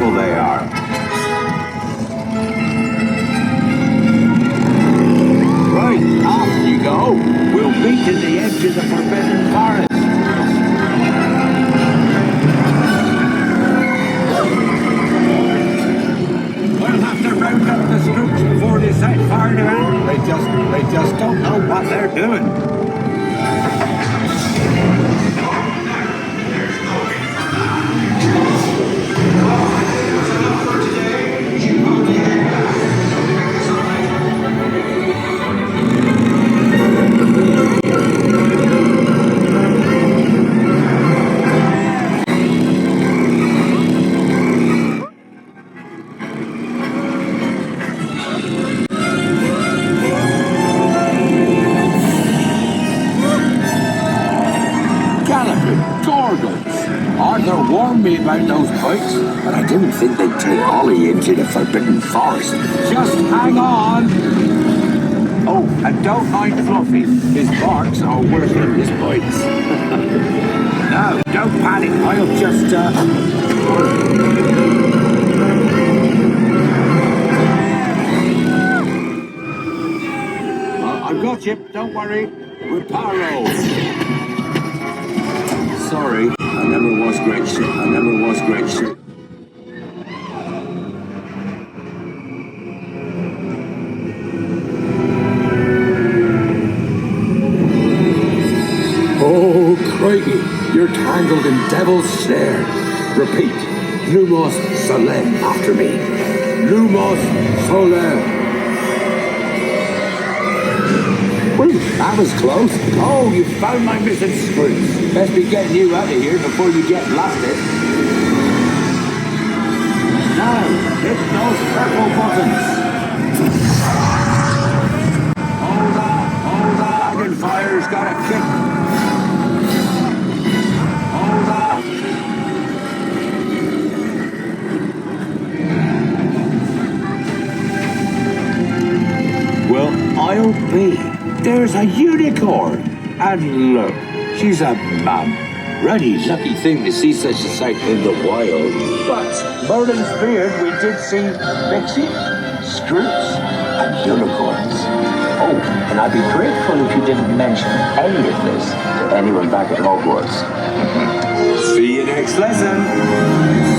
useful they are. Right, off you go. We'll meet at the edge of the Forbidden Forest. We'll have to round up the Scrooge before they set fire to it. They just don't know what they're doing. Arthur warned me about those bikes, but I didn't think they'd take Ollie into the Forbidden Forest. Just hang on! Oh, and don't mind Fluffy. His barks are worse than his bites. No, don't panic. I'll just, Well, I've got you. Don't worry. Reparo. Sorry. I never was great shit. Oh, crikey, you're tangled in devil's snare. Repeat, Lumos Solem after me. Lumos Solem. Well, that was close. Oh, you found my missing screws. Best be getting you out of here before you get blasted. Now, hit those purple buttons. Hold on. Dragon fire's got a kick. Hold on. Well, I'll be. There's a unicorn! And look, she's a mum. Really lucky thing to see such a sight in the wild. But Merlin's beard, we did see Pixie, Scroots, and unicorns. Oh, and I'd be grateful if you didn't mention any of this to anyone back at Hogwarts. See you next lesson.